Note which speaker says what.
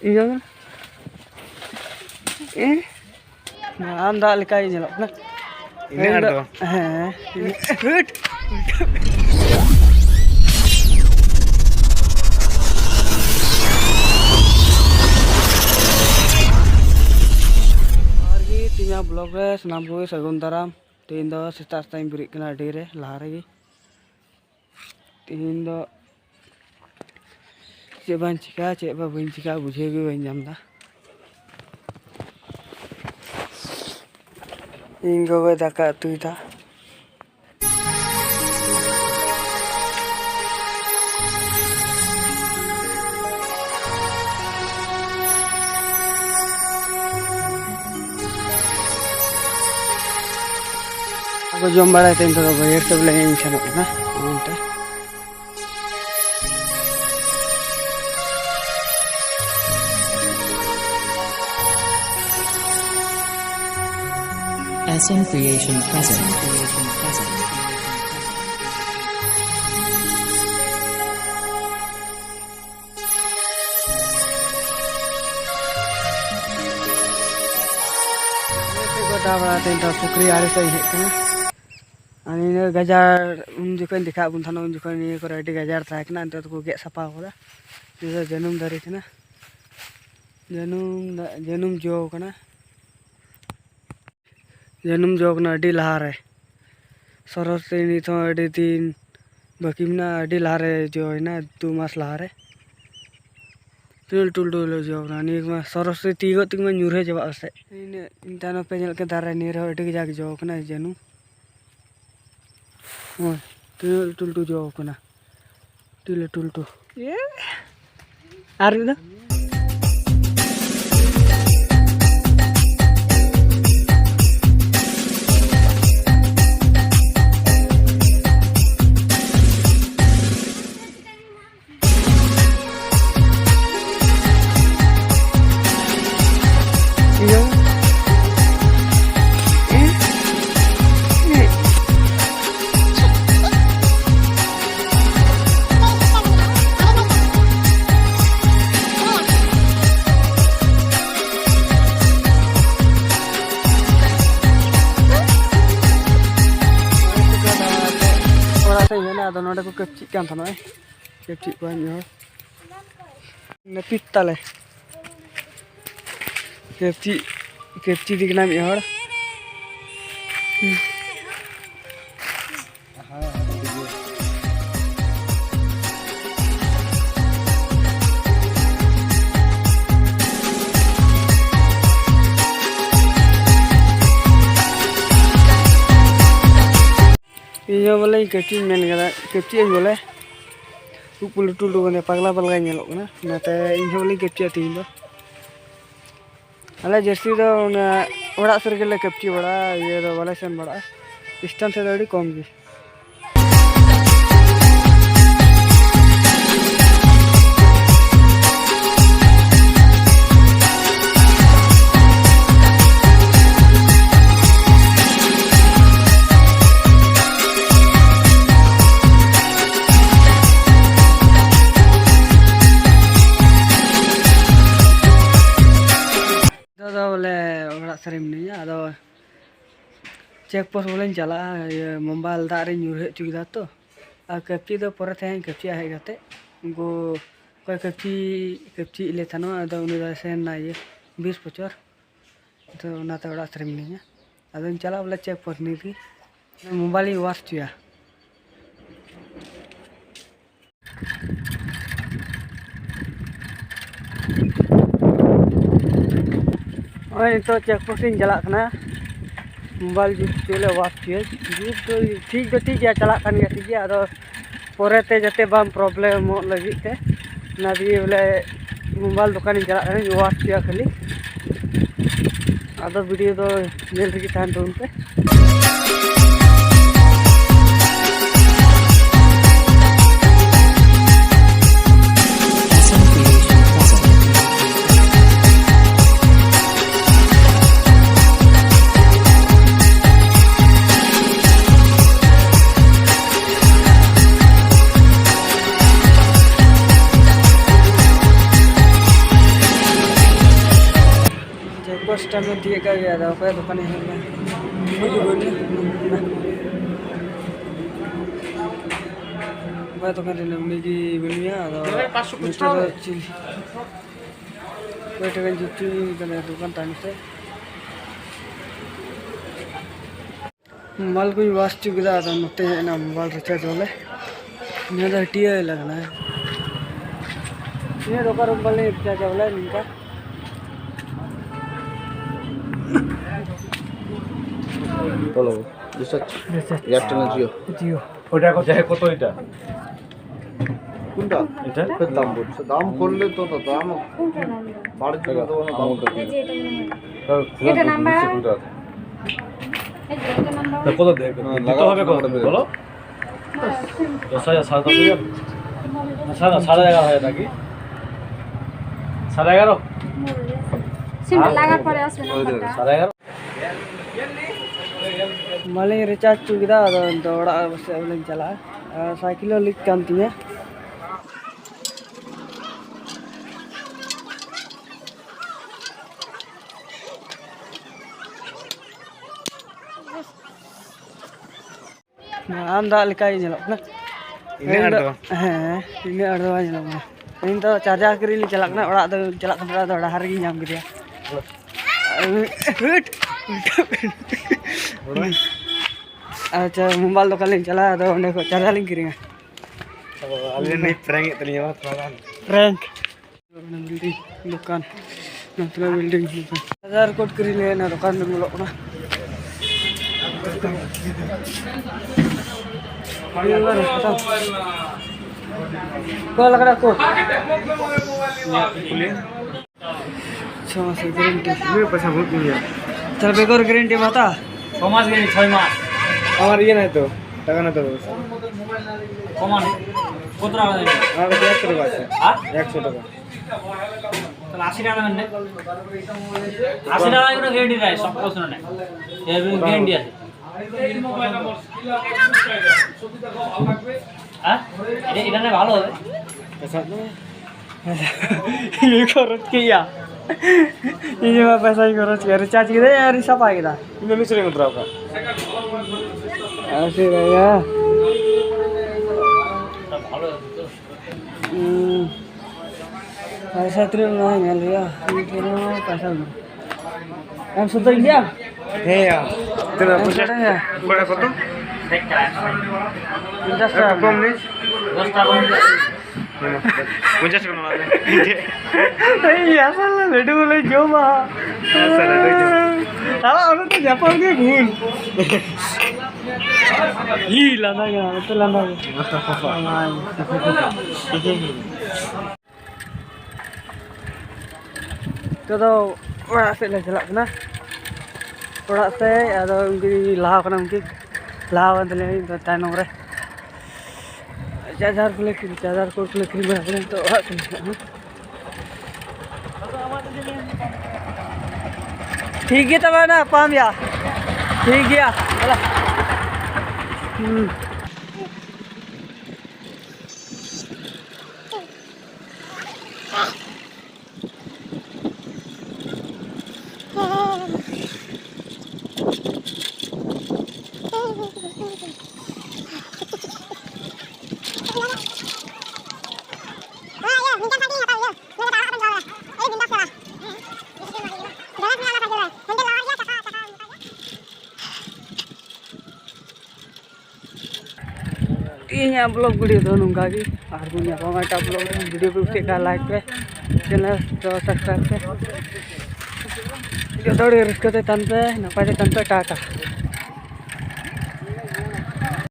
Speaker 1: Iya kan? Anda likai nyelok na.
Speaker 2: Ini ada. Timnya blog re senam gue sagun taram tin do start time beri kena dire lari tin do cek ban cika buje gue banjam dah inggo gue daka tu ita aku jom balik tentu bayar sebelah yang sana na unta
Speaker 3: SM Creation present.
Speaker 1: kota balik tentu pukri ada saya kan ani gajar unjukan dikha bun thana unjukan ni ko ready gajar tha kana ante ko ge sapa hoda je janum dari kana janum jo kana adi lahare sorosri ni to adi tin bakimna adi lahare jo na 2 mas lahare tul jo na ni ma sorosri tigo tik ma nyurhe jaba ase ini intano pe nyel ke dare ni ro adi jag jo kana janum oh tul jo kana tul ye arina ada nada ko kecil kan tanah kecil banyak nepit tale kecil di kenam ya iya boleh kecil main kata kecil boleh upul tul kan pagla nyelok na nate ini boleh kecil tinggal ala jesti do na ora sergele kecil bada ye do boleh sen bada distance dari kom gi sering ni ada cek pos boleh jala mobile dari nyuruh juga tu kecil tu pernah tanya kecil aja kate go kau kecil le thano ada universitas naik 20 bocor itu nata orang sering ni ada jala boleh cek pos ni ki mobile was tu ya oh itu cek posin jalak kena mobile jual wak jual itu ठीक ya jalak kan ya ठीक है और pore te jate bam problem mo lagi te nabi boleh mobile dukan jalak kan wak jual kali ada video do nel lagi tahan dulu te stand में दिए का गया था okay दुकान है मैं दुकान रे मैगी बनिया मीटर चिली वेट kan cuci kana दुकान टाइम से मोबाइल कोई वास चुका था नोटे है ना मोबाइल रिचार्ज वाले मेरा टी लगना है ये रोका मोबाइल रिचार्ज वाला इनका
Speaker 4: বলো রিসার্চ এয়ারটেল না জিও
Speaker 1: जियो
Speaker 5: ওটা কত যায় কত এটা
Speaker 4: কোনটা
Speaker 5: এটা
Speaker 4: এর দাম বলছে দাম করলে তো দাম বাড়ি থেকে দেবো না দাম করতে
Speaker 5: এটা নাম্বার কত দেবে দিতে হবে কত বলো 10,000 7,000 11,500 নাকি 11,500
Speaker 6: সিমটা লাগার পরে আসবে নাম্বারটা
Speaker 5: 11,500
Speaker 1: माले रिचार्ज चुका दौड़ा से चला साइकिल लिख कानती है आम दा लिखा ही चलो ना इन अड़वा चलो इन तो चार्जर करी चला ओड़ा चला ओड़ा हर गी नाम गया अच्छा मोबाइल दुकान लिंग चला तो उन्हें को चार्जर लिंग करेंगे
Speaker 5: अल्ले नहीं प्रैंक तलिया थोड़ा
Speaker 1: प्रैंक बिल्डिंग दुकान नतला बिल्डिंग चार्जर कोड करी ले ना दुकान में मुलो ना ये बार खत्म को लग रहा को छह से गारंटी
Speaker 5: मेरे पैसा बहुत नहीं है
Speaker 1: चल बेगर गारंटी बता
Speaker 5: 6 মাস গেলি 6 মাস
Speaker 4: আমার ইয়ে নাই তো টাকা না তো
Speaker 5: কমান কত টাকা দেবে
Speaker 4: আমার কাছে 100 টাকা আছে
Speaker 5: হ্যাঁ
Speaker 4: 100 টাকা
Speaker 5: তাহলে 80 টাকা দেবেন না 80 টাকা করে গ্যারান্টি দেয় সব প্রশ্ন নাই এর গ্যারান্টি আছে হ্যাঁ এটা না ভালো হবে
Speaker 1: ये खर्च किया ये मैं पैसा ही खर्च किया रिचार्ज किया यार सब आ गया
Speaker 4: ইন্দ্র মিছরে মুদ্রা का
Speaker 1: ऐसे भैया
Speaker 5: ভালো হবে তো
Speaker 1: पैसा इतने नहीं मिल रहा पैसा हम सुधर गया
Speaker 4: হে তেরা
Speaker 1: बड़ा
Speaker 4: কত
Speaker 1: कम नहीं
Speaker 5: 10 টাকা
Speaker 4: 50 টাকা না
Speaker 1: ऐसा लड्डू बोले जो माँ साला उन्हें तो जापान के भूल ही लाना गया तो लाना तो बड़ा से ले चला ना बड़ा से अदो उनकी लाभ करना उनकी लाभ अंदर ले तो टाइम हो रहा चार्जर को लेकर चार्जर को लेकर बैठे तो ठीक है तब ना पाम या ठीक है चला ini upload video tuh nunggu lagi punya komentar upload video kita like channel subscribe video tuh di tanpa tata